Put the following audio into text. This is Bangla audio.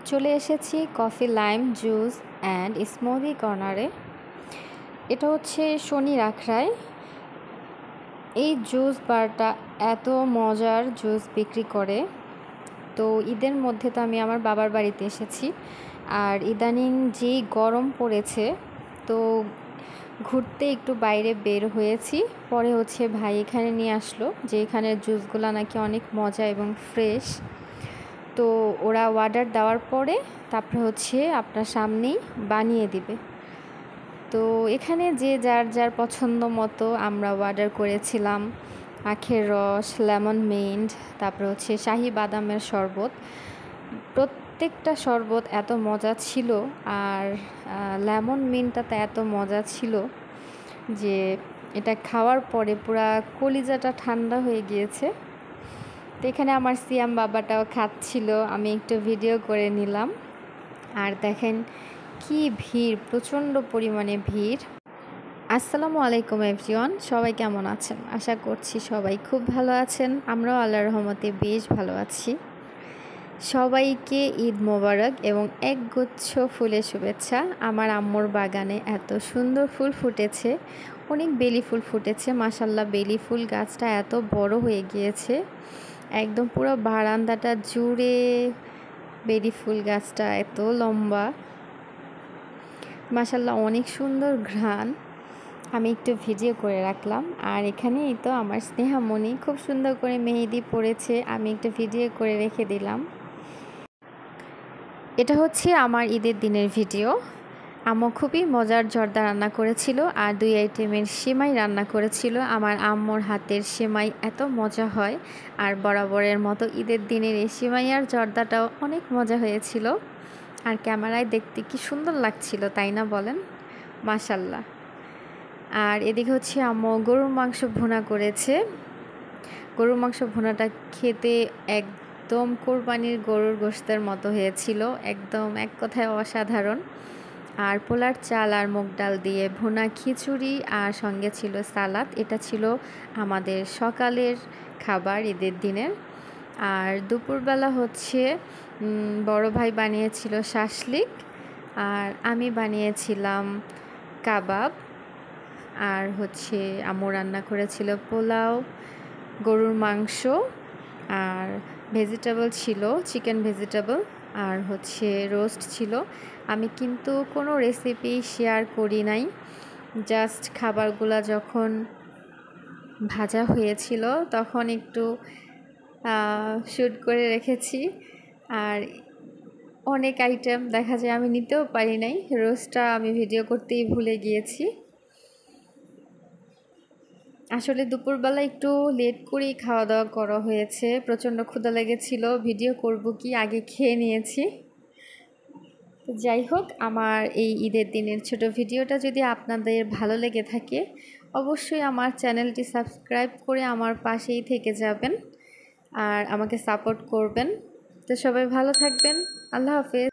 চলে এসেছি coffee lime juice and smoothie কর্নারে। এটা হচ্ছে শনির আখড়ায়। এই জুস বারটা এত মজার জুস বিক্রি করে। তো ঈদের মধ্যে তো আমি আমার বাবার বাড়িতে এসেছি, আর ইদানিং যেই গরম পড়েছে তো ঘুরতে একটু বাইরে বের হয়েছি। পরে হচ্ছে ভাই এখানে নিয়ে আসলো যে এখানের জুসগুলো নাকি অনেক মজা এবং ফ্রেশ। তো ওরা অর্ডার দেওয়ার পরে তারপরে হচ্ছে আপনার সামনেই বানিয়ে দিবে। তো এখানে যে যার যার পছন্দ মতো আমরা অর্ডার করেছিলাম আখের রস, লেমন মিন্ট, তারপরে হচ্ছে শাহি বাদামের শরবত। প্রত্যেকটা শরবত এত মজা ছিল, আর লেমন মিন্টটাতে এত মজা ছিল যে এটা খাওয়ার পরে পুরা কলিজাটা ঠান্ডা হয়ে গিয়েছে। তো এখানে আমার সিয়াম বাবাটাও খাচ্ছিল, আমি একটু ভিডিও করে নিলাম। আর দেখেন কি ভিড়, প্রচণ্ড পরিমাণে ভিড়। আসসালামু আলাইকুম এভরিওয়ান, সবাই কেমন আছেন? আশা করছি সবাই খুব ভালো আছেন। আমরাও আল্লাহর রহমতে বেশ ভালো আছি। সবাইকে ঈদ মোবারক এবং একগুচ্ছ ফুলের শুভেচ্ছা। আমার আম্মুর বাগানে এত সুন্দর ফুল ফুটেছে, অনেক বেলি ফুল ফুটেছে মাশাল্লাহ। বেলি ফুল গাছটা এত বড় হয়ে গিয়েছে, একদম পুরো বারান্দাটা জুড়ে বেলি ফুল গাছটা এত লম্বা মাশাল্লাহ, অনেক সুন্দর ঘ্রাণ। আমি একটু ভিডিও করে রাখলাম। আর এখানেই তো আমার স্নেহামণি খুব সুন্দর করে মেহেদি পড়েছে, আমি একটু ভিডিও করে রেখে দিলাম। এটা হচ্ছে আমার ঈদের দিনের ভিডিও। আম্মু খুবই মজার জর্দা রান্না করেছিল আর 2 আইটেমের সেমাই রান্না করেছিল। আমার আম্মুর হাতের সেমাই এত মজা হয়, আর বরাবরের মতো ঈদের দিনের এই সেমাই আর জর্দাটাও অনেক মজা হয়েছিল। আর ক্যামেরায় দেখতে কি সুন্দর লাগছিল, তাই না বলেন? মাশাল্লাহ। আর এদিকে হচ্ছে আম্মু গরুর মাংস ভুনা করেছে। গরুর মাংস ভুনাটা খেতে একদম কোরবানির গরুর গোশতের মতো হয়েছিল, একদম এক কথায় অসাধারণ। আর পোলার চাল আর মুগ ডাল দিয়ে ভুনা খিচুড়ি, আর সঙ্গে ছিল সালাদ। এটা ছিল আমাদের সকালের খাবার ঈদের দিনের। আর দুপুরবেলা হচ্ছে বড় ভাই বানিয়েছিল শাসলিক, আর আমি বানিয়েছিলাম কাবাব। আর হচ্ছে আম্মু রান্না করেছিল পোলাও, গরুর মাংস, আর ভেজিটেবল ছিল চিকেন ভেজিটেবল, আর হচ্ছে রোস্ট ছিল। আমি কিন্তু কোনো রেসিপি শেয়ার করি নাই, জাস্ট খাবারগুলো যখন ভাজা হয়েছিল তখন একটু শ্যুট করে রেখেছি। আর অনেক আইটেম দেখা যায় আমি নিতেও পারি নাই, রোস্টটা আমি ভিডিও করতেই ভুলে গিয়েছি। আসলে দুপুরবেলা একটু লেট করেই খাওয়া দাওয়া করা হয়েছে, প্রচণ্ড ক্ষুধা লেগেছিল, ভিডিও করব কি আগে খেয়ে নিয়েছি। তো যাই হোক, আমার এই ঈদের দিনের ছোট ভিডিওটা যদি আপনাদের ভালো লেগে থাকে অবশ্যই আমার চ্যানেলটি সাবস্ক্রাইব করে আমার পাশেই থেকে যাবেন আর আমাকে সাপোর্ট করবেন। তো সবাই ভালো থাকবেন, আল্লাহ হাফেজ।